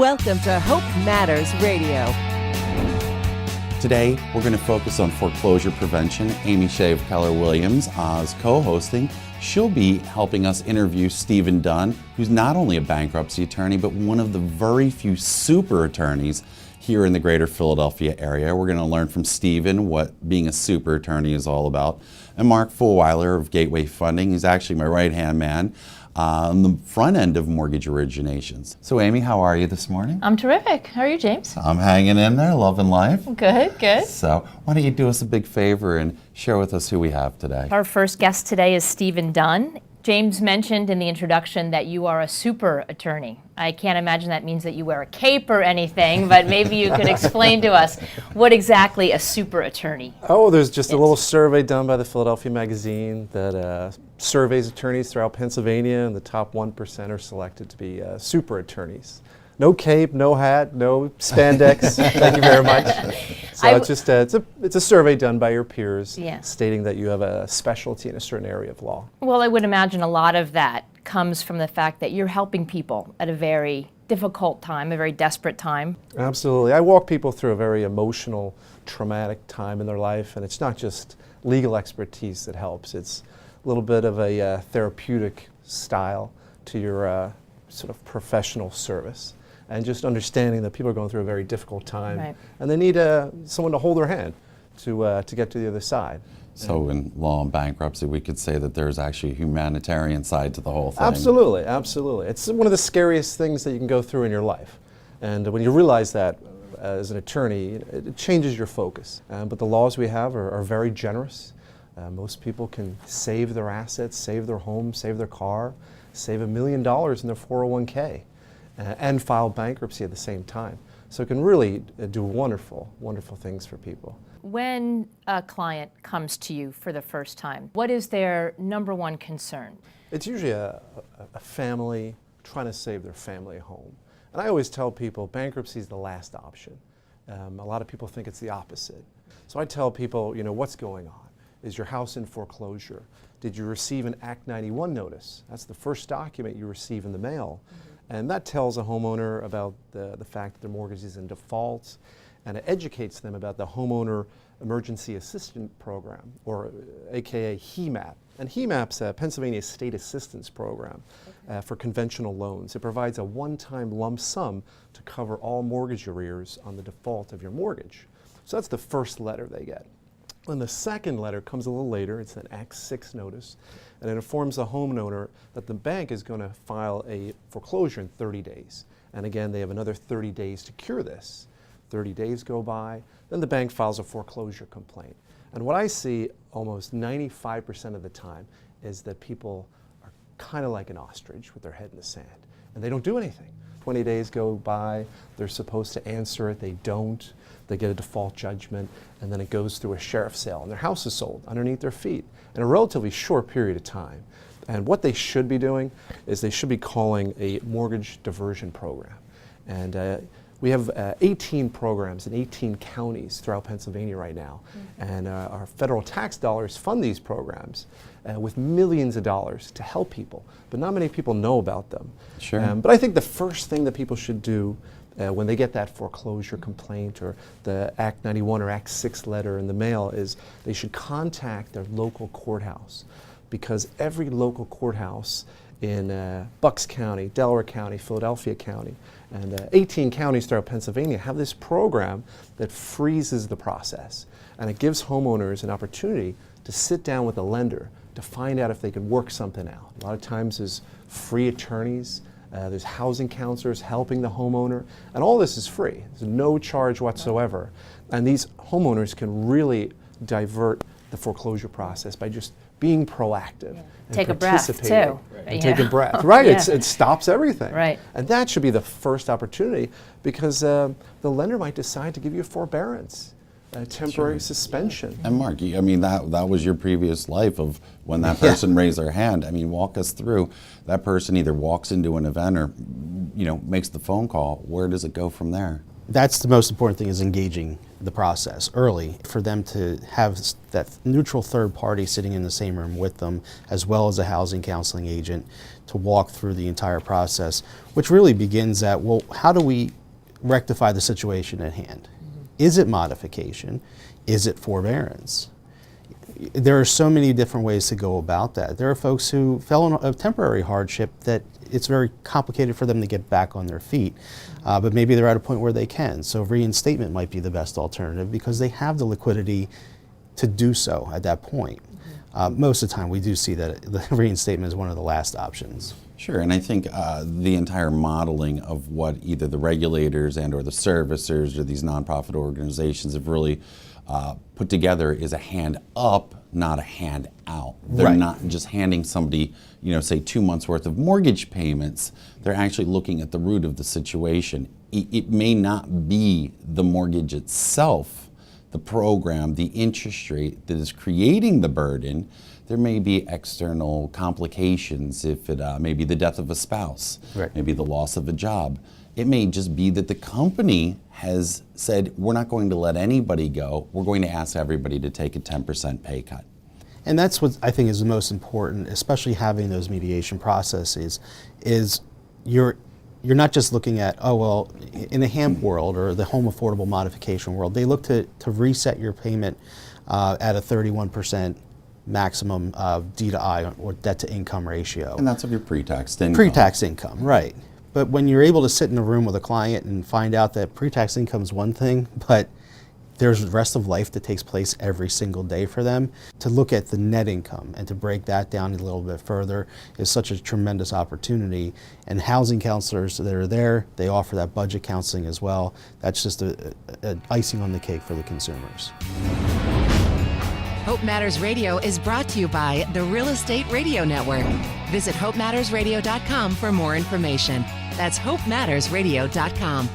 Welcome to Hope Matters Radio. Today, we're going to focus on foreclosure prevention. Amy Shave Keller-Williams is co-hosting. She'll be helping us interview Stephen Dunn, who's not only a bankruptcy attorney, but one of the very few super attorneys here in the greater Philadelphia area. We're going to learn from Stephen what being a super attorney is all about. And Mark Fulweiler of Gateway Funding, he's actually my right-hand man on the front end of mortgage originations. So Amy, how are you this morning? I'm terrific. How are you, James? I'm hanging in there, loving life. Good, good. So why don't you do us a big favor and share with us who we have today? Our first guest today is Stephen Dunn. James mentioned in the introduction that you are a super attorney. I can't imagine that means that you wear a cape or anything, but maybe you could explain to us what exactly a super attorney is. Oh, there's just a little survey done by the Philadelphia Magazine that surveys attorneys throughout Pennsylvania, and the top 1% are selected to be super attorneys. No cape, no hat, no spandex. Thank you very much. So it's just it's a survey done by your peers, stating that you have a specialty in a certain area of law. Well, I would imagine a lot of that comes from the fact that you're helping people at a very difficult time, a very desperate time. Absolutely. I walk people through a very emotional, traumatic time in their life, and it's not just legal expertise that helps. It's a little bit of a therapeutic style to your sort of professional service. And just understanding that people are going through a very difficult time, right, and they need someone to hold their hand to get to the other side. So in law and bankruptcy, we could say that there's actually a humanitarian side to the whole thing. Absolutely, absolutely. It's one of the scariest things that you can go through in your life. And when you realize that as an attorney, it changes your focus. But the laws we have are very generous. Most people can save their assets, save their home, save their car, save $1 million in their 401k. And file bankruptcy at the same time. So it can really do wonderful, wonderful things for people. When a client comes to you for the first time, what is their number one concern? It's usually a family trying to save their family home. And I always tell people bankruptcy is the last option. A lot of people think it's the opposite. So I tell people, you know, what's going on? Is your house in foreclosure? Did you receive an Act 91 notice? That's the first document you receive in the mail. And that tells a homeowner about the fact that their mortgage is in default, and it educates them about the Homeowner Emergency Assistance Program, or AKA HEMAP. And HEMAP's a Pennsylvania State Assistance Program for conventional loans. It provides a one-time lump sum to cover all mortgage arrears on the default of your mortgage. So that's the first letter they get. And the second letter comes a little later. It's an Act 6 notice, and it informs the homeowner that the bank is going to file a foreclosure in 30 days. And again, they have another 30 days to cure this. 30 days go by, then the bank files a foreclosure complaint. And what I see almost 95% of the time is that people are kind of like an ostrich with their head in the sand, and they don't do anything. 20 days go by, they're supposed to answer it, they don't. They get a default judgment, and then it goes through a sheriff's sale, and their house is sold underneath their feet in a relatively short period of time. And what they should be doing is they should be calling a mortgage diversion program. And we have 18 programs in 18 counties throughout Pennsylvania right now. And our federal tax dollars fund these programs with millions of dollars to help people. But not many people know about them. Sure. But I think the first thing that people should do when they get that foreclosure complaint or the Act 91 or Act 6 letter in the mail is they should contact their local courthouse, because every local courthouse in Bucks County, Delaware County, Philadelphia County, and 18 counties throughout Pennsylvania have this program that freezes the process, and it gives homeowners an opportunity to sit down with a lender to find out if they can work something out. A lot of times there's free attorneys, there's housing counselors helping the homeowner, and all this is free. There's no charge whatsoever. And these homeowners can really divert the foreclosure process by just being proactive. Yeah. And take a breath too. And take a breath. Right, Yeah. it stops everything. Right. And that should be the first opportunity, because the lender might decide to give you a forbearance. A temporary suspension. And Mark, I mean, that was your previous life of when that person raised their hand. I mean, walk us through. That person either walks into an event or, you know, makes the phone call. Where does it go from there? That's the most important thing, is engaging the process early, for them to have that neutral third party sitting in the same room with them, as well as a housing counseling agent, to walk through the entire process, which really begins at, well, how do we rectify the situation at hand? Is it modification? Is it forbearance? There are so many different ways to go about that. There are folks who fell in a temporary hardship that it's very complicated for them to get back on their feet, but maybe they're at a point where they can. So reinstatement might be the best alternative, because they have the liquidity to do so at that point. Most of the time we do see that the reinstatement is one of the last options. Sure, and I think the entire modeling of what either the regulators and or the servicers or these nonprofit organizations have really put together is a hand up, not a hand out. They're Right. not just handing somebody, say 2 months worth of mortgage payments. They're actually looking at the root of the situation. It may not be the mortgage itself, the program, the interest rate that is creating the burden. There may be external complications, if it may be the death of a spouse, Right. maybe the loss of a job. It may just be that the company has said, we're not going to let anybody go. We're going to ask everybody to take a 10% pay cut. And that's what I think is the most important, especially having those mediation processes, is you're not just looking at, oh, well, in the HAMP world or the home affordable modification world, they look to reset your payment at a 31% maximum D to I, or debt to income ratio. And that's of your pre-tax income. Pre-tax income, right. But when you're able to sit in a room with a client and find out that pre-tax income is one thing, but there's the rest of life that takes place every single day for them, to look at the net income and to break that down a little bit further is such a tremendous opportunity. And housing counselors that are there, they offer that budget counseling as well. That's just a icing on the cake for the consumers. Hope Matters Radio is brought to you by the Real Estate Radio Network. Visit hopemattersradio.com for more information. That's hopemattersradio.com.